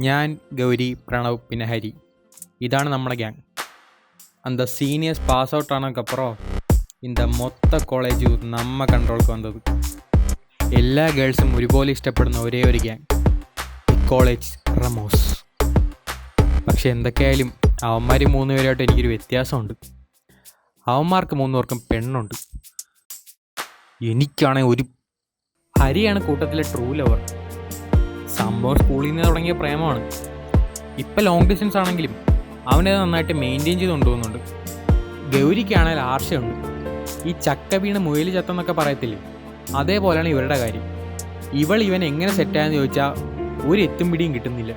ഞാൻ, ഗൗരി, പ്രണവ്, പിന്നെ ഹരി. ഇതാണ് നമ്മുടെ ഗ്യാങ്. அந்த சீனியர்ஸ் பாஸ் அவுட் ஆனதுக்கப்புறம் இந்த மொத்த കോളേജ് നമ്മ കൺട്രോൾക്ക് വന്നത്. എല്ലാ ഗേൾസും ഒരുപോലെ ഇഷ്ടപ്പെടുന്ന ഒരേ ഒരു ഗ്യാങ്, കോളേജ് റമോസ്. പക്ഷെ എന്തൊക്കെയായാലും അവന്മാർ 3 പേരുമായിട്ട് എനിക്കൊരു വ്യത്യാസമുണ്ട്. അവന്മാർക്ക് 3 പേർക്കും പെണ്ണുണ്ട്. എനിക്കാണെങ്കിൽ ഒരു ഹരിയാണ് കൂട്ടത്തിലെ ട്രൂ ലവർ. സംഭവം സ്കൂളിൽ നിന്ന് തുടങ്ങിയ പ്രേമമാണ്. ഇപ്പം ലോങ് ഡിസ്റ്റൻസ് ആണെങ്കിലും അവനത് നന്നായിട്ട് മെയിൻറ്റെയിൻ ചെയ്ത് കൊണ്ടുപോകുന്നുണ്ട്. ഗൗരിക്കാണെങ്കിൽ ആർഷയുണ്ട്. ഈ ചക്ക വീണ് മുയൽ ചത്തെന്നൊക്കെ പറയത്തില്ലേ, അതേപോലെയാണ് ഇവരുടെ കാര്യം. ഇവൻ എങ്ങനെ സെറ്റായെന്ന് ചോദിച്ചാൽ ഒരു എത്തും പിടിയും കിട്ടുന്നില്ല.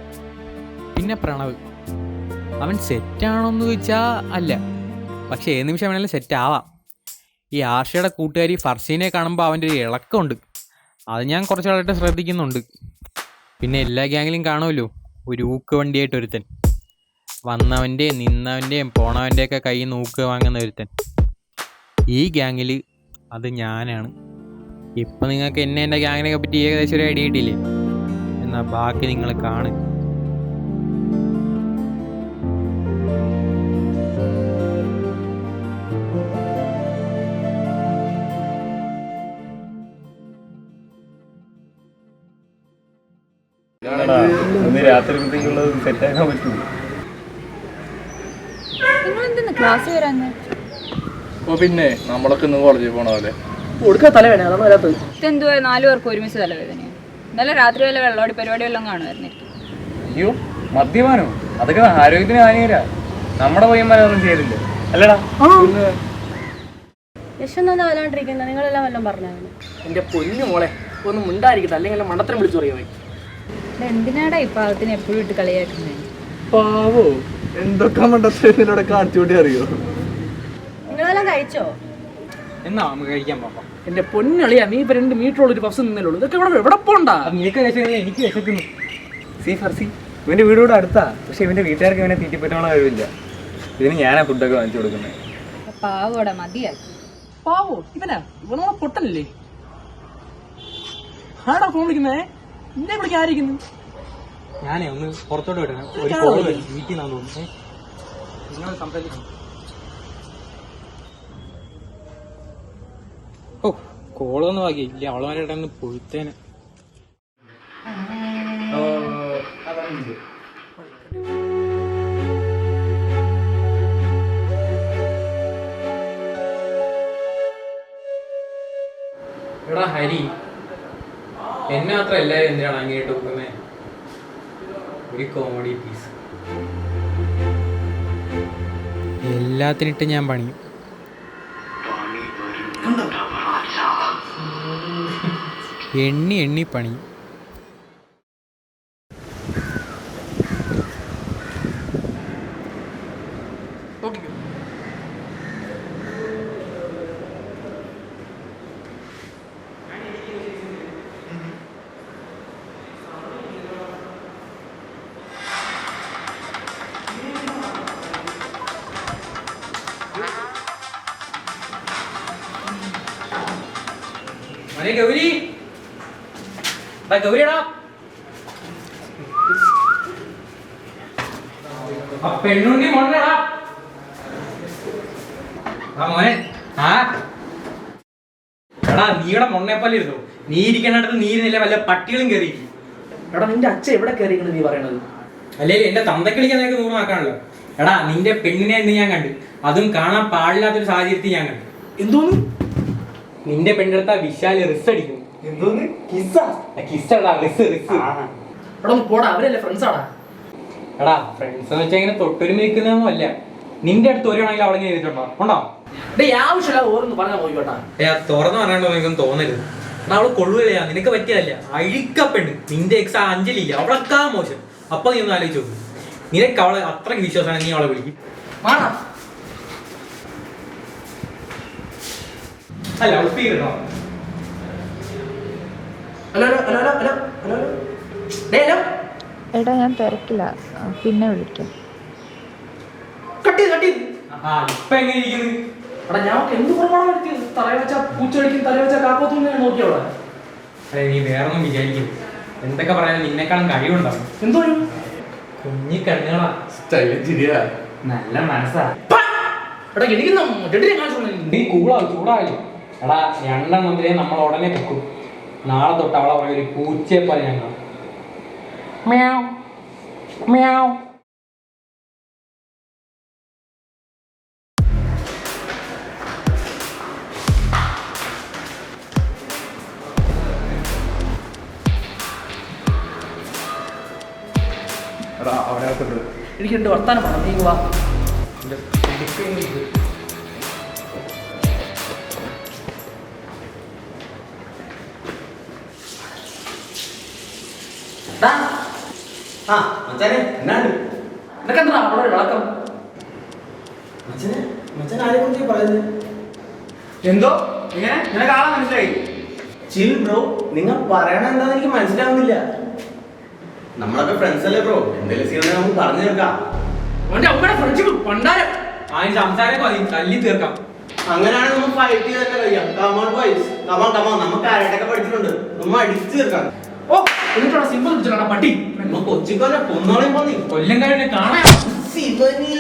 പിന്നെ പ്രണവ്, അവൻ സെറ്റാണോന്ന് ചോദിച്ചാൽ അല്ല, പക്ഷേ ഏത് നിമിഷം വേണമെങ്കിലും സെറ്റാവാം. ഈ ആർഷയുടെ കൂട്ടുകാരി ഫർസീനെ കാണുമ്പോൾ അവൻ്റെ ഒരു ഇളക്കമുണ്ട്. അത് ഞാൻ കുറച്ച് നാളായിട്ട് ശ്രദ്ധിക്കുന്നുണ്ട്. പിന്നെ എല്ലാ ഗ്യാങ്ങിലും കാണുമല്ലോ ഒരു ഊക്ക് വണ്ടിയായിട്ട് ഒരുത്തൻ, വന്നവൻ്റെയും നിന്നവൻ്റെയും പോണവൻ്റെയൊക്കെ കയ്യിൽ നിന്ന് ഊക്ക് വാങ്ങുന്ന ഒരുത്തൻ. ഈ ഗ്യാങ്ങിൽ അത് ഞാനാണ്. ഇപ്പം നിങ്ങൾക്ക് എൻ്റെ ഗ്യാങ്ങിനെ പറ്റി ഏകദേശം ഒരു ഐഡിയ കിട്ടിയില്ലേ? എന്നാൽ ബാക്കി നിങ്ങൾ കാണും. രാത്രിക്കുള്ളത് സെറ്റാക്കാൻ പറ്റുമോ? ഓ പിന്നെ നമ്മളൊക്കെ ഇന്ന് കോളേജിൽ പോണ പോലെ തലവേദന ഇതെന്തുവാ 4 പേർക്ക് ഒരുമിച്ച് തലവേദനയാണ്. ഇന്നലെ രാത്രി വല്ല വെള്ളോടി പരിപാടി വല്ലതും കാണുമായിരുന്നിരിക്കും. അയ്യോ മദ്യപാനോ? അതൊക്കെ ആരോഗ്യത്തിന് ഹാനികരാ. നമ്മുടെ പയ്യന്മാരൊന്നും ചെയ്തില്ല അല്ലടാ. യശൊന്നും വല്ലാണ്ടിരിക്കുന്ന നിങ്ങളെല്ലാം വല്ലതും പറഞ്ഞായിരുന്നു. എന്റെ പൊന്നു മോളെ ഒന്നും മുണ്ടായിരിക്കട്ടെ, അല്ലെങ്കിൽ മണ്ടത്തരം വിളിച്ചു പറയുമോ? എന്തിനാടാ ഈ പാവത്തിന് എപ്പോഴും ഇട്ട് കളിയാക്കുന്നത്? പാവോ, എന്തൊക്കെ മണ്ടത്തിനോടെ കാണിച്ചുകൂട്ടി അറിയോ? നിങ്ങളെല്ലാം കഴിച്ചോ? എന്നാ നമുക്ക് കഴിക്കാൻ പോകാം. എന്റെ പൊന്നളിയാ, നീ ഇപ്പൊ 2 മീറ്ററുള്ള ഒരു ബസ് നിന്നല്ലോ. ഇതൊക്കെ എവിടെ പോണ്ടാ? നിനക്ക് കഴിച്ചാൽ എനിക്ക് വിശക്കുന്നു. സി ഫർസി, ഇവന്റെ വീട് കൂടെ അടുത്താ. പക്ഷെ ഇവന്റെ വീട്ടുകാർക്ക് ഇവനെ തീറ്റിപ്പറ്റുള്ള കഴിവില്ല. ഇതിന് ഞാനാ ഫുഡൊക്കെ വാങ്ങിച്ചു കൊടുക്കുന്നത്. പാവോടെ മതിയാക്കി. പാവോ ഇവനോടെ പൊട്ടല്ലേ? ആടാ ഫോൺ വിളിക്കുന്നേ? എന്നെ വിളിക്കാൻ ആയിരിക്കുന്നു. ഞാനേ ഒന്ന് പുറത്തോട്ട് വിടണം, ഒരു കോള് വീട്ടിൽ നിന്നാന്ന് തോന്നുന്നു. നിങ്ങൾ സംസാരിക്കണം. ഓ കോളൊന്നും ആക്കി ഇല്ല, അവളമാരുടെ ഒന്ന് പൊഴുത്തേനെ. എടാ ഹരി, എന്നെ മാത്രം എല്ലാവരും എന്തിനാണ് അങ്ങേട്ട് നോക്കുന്നത്? ഒരു കോമഡി പീസ്. എല്ലാത്തിനിട്ട് ഞാൻ പണിയും. എണ്ണി പണിയും. ഗൗരി, ഗൗരിയടാ, പെണ്ണുണ്ടി മോനടാ. മോനെ എടാ, നീയുടെ മൊണ്ണേപ്പോലെ ഇരുന്നു. നീ ഇരിക്കണടുത്ത് നീ ഇരുന്നില്ല, വല്ല പട്ടികളും കയറിയിരിക്കും. എടാ നിന്റെ അച്ഛൻ എവിടെ കയറിയിരിക്കണത് നീ പറയണത്? അല്ലേ എന്റെ തന്തക്ക് കളിക്കാനൊക്കെ ദൂരമാക്കാണല്ലോ. എടാ നിന്റെ പെണ്ണിനെ ഇന്ന് ഞാൻ കണ്ടു, അതും കാണാൻ പാടില്ലാത്തൊരു സാഹചര്യത്തിൽ ഞാൻ കണ്ടു. എന്തോന്ന്? നിന്റെ പെണ്ണെടുത്ത വിശാല് റിസ് അടിക്കും. എന്തോന്ന്? കിസ്സാ? കിസ്സടാ, റിസ്. എടാ ഒന്ന് പോടാ, അവരല്ലേ ഫ്രണ്ട്സ് ആടാ. എടാ ഫ്രണ്ട്സ് എന്ന് വെച്ചാൽ ഇങ്ങനെ തൊട്ടൊരു നിൽക്കുന്നതൊന്നും അല്ല. നിന്റെ അടുത്ത് ഒരാണെങ്കിൽ അവളെ ചെയ്തിട്ടുണ്ടോ? ഉണ്ടോ? ആവശ്യമില്ല ഓരോന്ന് പറഞ്ഞാൽ പോയിക്കോട്ടാ. തുറന്നു പറയാണ്ടോ എനിക്കൊന്നും തോന്നരുത്. എടാ അവള് കൊള്ളുകയാ, നിനക്ക് പറ്റിയതല്ല. അഴിക്കപ്പെട്ട് നിന്റെ എക്സ് അഞ്ജലി ഇല്ല, അവളൊക്കാ മോശം. അപ്പൊ നീ ഒന്ന് ആലോചിച്ച് നോക്ക്. നിനക്ക് അവളെ അത്രയ്ക്ക് വിശ്വാസമാണ്, നീ അവളെ വിളിക്കും. അല്ല ഉൾപ്പിക്കോ. എടാ ഞാൻ തിരക്കില്ല, പിന്നെ വിളിക്കാം. ഇപ്പൊ എങ്ങനെ ഇരിക്കുന്നു? എടാ ഞാൻ എന്ത് കുറവാണ് തലവെച്ച പൂച്ചടിക്കും തലവെച്ച കാപ്പത്തും നോക്കിയോളെ. നീ വേറൊന്നും വിചാരിക്കും. എന്തൊക്കെ പറയാൻ നിന്നെക്കാളും കഴിവുണ്ടാവും. എന്തോ കുഞ്ഞി കണ്ണുകളാ, സ്റ്റൈലും ചിരിയാ. നല്ല മനസ്സാ. എടാ എനിക്ക് മറ്റേ കാണിച്ചു. നീ ചൂടാവില്ലേ? എടാ 2 നമ്മൾ ഉടനെ പൊക്കും. നാളെ തൊട്ട് അവളെ പറയുക ഒരു പൂച്ചയെ പോലെ ഞങ്ങൾ. മ്യാവ് മ്യാവ്. എടാ അവിടെ അകത്തുണ്ട്. എനിക്ക് 2 വർത്താനം പറഞ്ഞു. നീ വാ. ആ മച്ചാനെ എന്നാണ് നിനക്കെന്താ അവിടെ ഒരു വിളക്കം? മച്ചാൻ ആരെ കുറിച്ച് പറയുന്നത്? എന്തോ എങ്ങനെ നിനക്ക് ആളെ മനസ്സിലായി? ചിൽ ബ്രോ, നിങ്ങൾ പറയണ എന്താന്ന് എനിക്ക് മനസ്സിലാവുന്നില്ല. നമ്മളൊക്കെ ഫ്രണ്ട്സ് അല്ലേ ബ്രോ, എന്തെങ്കിലും സീനിയർ നമുക്ക് പറഞ്ഞു തീർക്കാം. അവന്റെ അമ്മയുടെ ഫ്രണ്ട്ഷിപ്പ് പണ്ടാരം. അതിന് സംസാരം മതി, തല്ലി തീർക്കാം. അങ്ങനെയാണെങ്കിൽ നമുക്ക് ഫൈറ്റ് ചെയ്ത് തന്നെ കഴിയാം. കമോൺ ബോയ്സ്, കമോൺ നമുക്ക് ആരായിട്ടൊക്കെ പഠിച്ചിട്ടുണ്ട്, നമ്മൾ അടിച്ചു തീർക്കാം. ഓ എന്നിട്ടാണ് സിമ്പിൾ പിടിച്ചാ പട്ടി. നമ്മൾ കൊച്ചിക്കോലെ പൊന്നോളയും പോന്നി കൊല്ലംകാരനെ കാണാൻ ശിവനീ.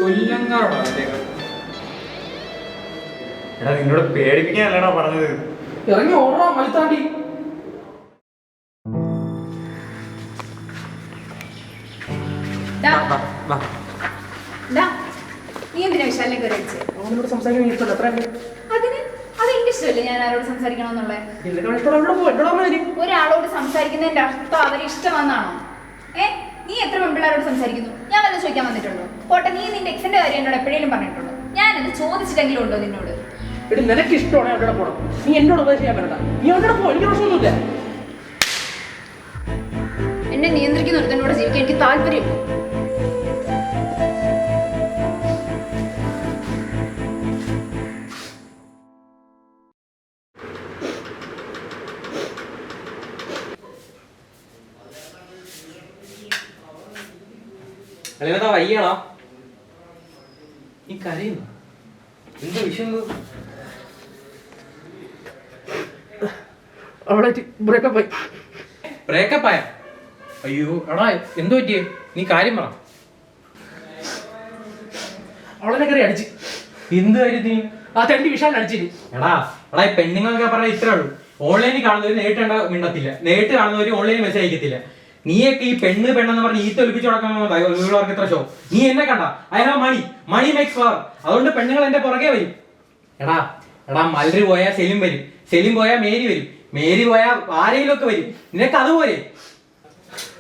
കൊല്ലംകാരോടാ. എടാ നിന്നോട് പേടിപ്പിക്കാനല്ലടാ പറഞ്ഞത്. ഇറങ്ങി ഓടാ മലിത്താണ്ടി. നീ എന്തിനാ വിശാലിനെ കയറി വെച്ചേ? അവനോട് സംസാരിക്കാൻ ഇഷ്ടമല്ല. എത്ര അത് എന്റെ ഇഷ്ടമല്ലേ ഞാൻ ആരോട് സംസാരിക്കണമെന്നുള്ളത്? എന്തൊക്കെ ഇഷ്ടം എവിടെ പോകും? എവിടെ വരും? ഒരാളോട് സംസാരിക്കുന്നതിന്റെ അർത്ഥം അവരെ ഇഷ്ടമാണെന്നാണോ? നീ എത്ര പെൺപിള്ളേരോട് സംസാരിക്കുന്നു? ഞാൻ വന്ന് ചോദിക്കാൻ വന്നിട്ടുണ്ടോ? പോട്ടെ, നീ നിന്റെ എക്സിന്റെ കാര്യം എന്നോട് എപ്പോഴേലും പറഞ്ഞിട്ടുണ്ടോ? ഞാനത് ചോദിച്ചിട്ടെങ്കിലും ഉണ്ടോ നിന്നോട്? എടി നിനക്ക് ഇഷ്ടമാണ് അവിടെ പോകണം. നീ എന്നോട് ഉപദേശം ചെയ്യാൻ പറ്റണ്ട. നീ അവിടെ പോ, എനിക്ക് പ്രശ്നമൊന്നുമില്ല. എന്നെ നിയന്ത്രിക്കുന്ന ഒരുത്തനോട് ജീവിക്കാൻ എനിക്ക് താല്പര്യമില്ല. അല്ലെന്താ വയ്യാണോ? നീ കരയുന്നു? എന്താ വിഷയം? അവളെ ബ്രേക്കപ്പ് ആയി. ബ്രേക്കപ്പ് ആയ? അയ്യോ എടാ, എന്തോ പറ്റിയേ? നീ കാര്യം പറ. അവളെ കയറി അടിച്ച്. എന്ത് കാര്യം? നീ ആ തെണ്ടി വിശാലിനെ അടിച്ചിട്ട്. എടാ ഈ പെണ്ണുങ്ങളൊക്കെ പറഞ്ഞാൽ ഇത്രേ ഉള്ളൂ. ഓൺലൈനിൽ കാണുന്നവര് നേരിട്ട് മിണ്ടത്തില്ല, നേരിട്ട് കാണുന്നവര് ഓൺലൈനിൽ മെസ്സേജ് അയക്കത്തില്ല. നീയൊക്കെ ഈ പെണ്ണെന്ന് പറഞ്ഞ് ഈ തൊലിപ്പിച്ച് കൊടുക്കുന്നവർക്ക് ഇത്ര ഷോ. നീ എന്നെ കണ്ട I have money makes power. അതുകൊണ്ട് പെണ്ണുങ്ങൾ എന്റെ പുറകെ വരും. എടാ മലര് പോയാൽ സെലിം വരും, സെലിം പോയാൽ മേരി വരും, മേരി പോയാൽ ആരെങ്കിലും ഒക്കെ വരും. നിനക്ക് അതുപോലെ.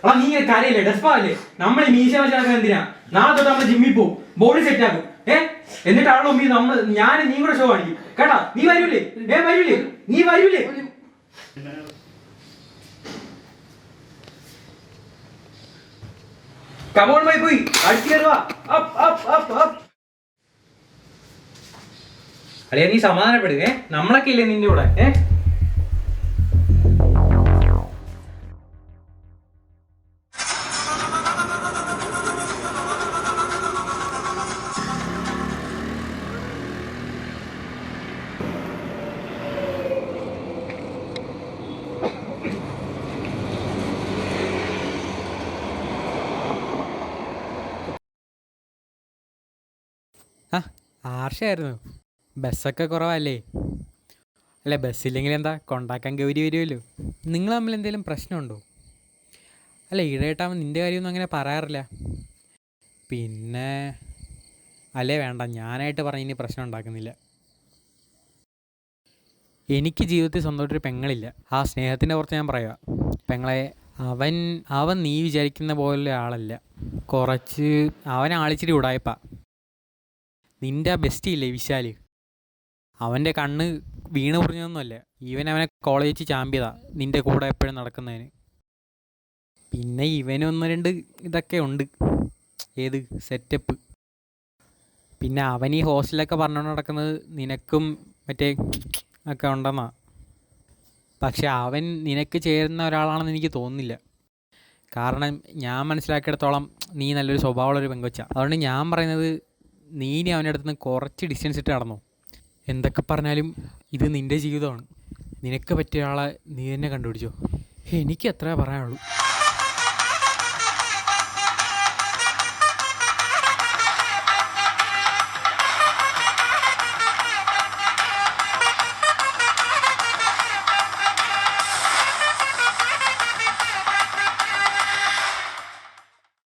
എടാ നീ കാര്യമില്ലേ, ഡെസ്പാല്ലേ? നമ്മൾ ഈ മീശ വെച്ചാൽ എന്തിനാ? നാളെ തൊട്ട് നമ്മൾ ജിമ്മിൽ പോകും, ബോഡി സെറ്റ് ആക്കും. എന്നിട്ട് ആളോ ഞാൻ നീ കൂടെ ഷോ കാണിക്കും കേട്ടാ. നീ വരൂലേ? വരൂലേ? നീ വരൂലേ? കമോൺ ബൈ പോയി അടിച്ചു കയറുക. അളിയ നീ സമാധാനപ്പെടുക. നമ്മളൊക്കെ ഇല്ലേ നിന്റെ കൂടെ? ആർഷയായിരുന്നു. ബസ്സൊക്കെ കുറവല്ലേ? അല്ല ബസ്സില്ലെങ്കിൽ എന്താ, കൊണ്ടാക്കാൻ ഗൗരി വരുമല്ലോ. നിങ്ങൾ തമ്മിൽ എന്തെങ്കിലും പ്രശ്നമുണ്ടോ? അല്ല ഈടായിട്ടാകുമ്പോൾ നിൻ്റെ കാര്യമൊന്നും അങ്ങനെ പറയാറില്ല. പിന്നെ അല്ലേ വേണ്ട, ഞാനായിട്ട് പറഞ്ഞ് ഇനി പ്രശ്നം ഉണ്ടാക്കുന്നില്ല. എനിക്ക് ജീവിതത്തിൽ സ്വന്തമായിട്ടൊരു പെങ്ങളില്ല. ആ സ്നേഹത്തിൻ്റെ പുറത്ത് ഞാൻ പറയുക. പെങ്ങളെ അവൻ നീ വിചാരിക്കുന്ന പോലെ ആളല്ല. കുറച്ച് അവനെ ആളിച്ചിരി ഉടായ്പാ. നിൻ്റെ ആ ബെസ്റ്റ് ഇല്ലേ വിശാൽ, അവൻ്റെ കണ്ണ് വീണ് മുറിഞ്ഞതൊന്നുമല്ല. അവനെ കോളേജിൽ ചാമ്പ്യതാ നിൻ്റെ കൂടെ എപ്പോഴും നടക്കുന്നതിന്. പിന്നെ ഇവനൊന്ന് 2 ഇതൊക്കെ ഉണ്ട്. ഏത് സെറ്റപ്പ്. പിന്നെ അവൻ ഈ ഹോസ്റ്റലൊക്കെ പറഞ്ഞുകൊണ്ട് നടക്കുന്നത് നിനക്കും മറ്റേ ഒക്കെ ഉണ്ടെന്നാ. പക്ഷെ അവൻ നിനക്ക് ചേരുന്ന ഒരാളാണെന്ന് എനിക്ക് തോന്നുന്നില്ല. കാരണം ഞാൻ മനസ്സിലാക്കിയിടത്തോളം നീ നല്ലൊരു സ്വഭാവമുള്ളൊരു പെങ്കൊച്ചാണ്. അതുകൊണ്ട് ഞാൻ പറയുന്നത് നീ ഇനി അവൻ്റെ അടുത്ത് നിന്ന് കുറച്ച് ഡിസ്റ്റൻസ് ഇട്ട് നടന്നോ. എന്തൊക്കെ പറഞ്ഞാലും ഇത് നിൻ്റെ ജീവിതമാണ്. നിനക്ക് പറ്റിയ ആളെ നീ തന്നെ കണ്ടുപിടിച്ചോ. എനിക്ക് അത്രേ പറയാനുള്ളൂ.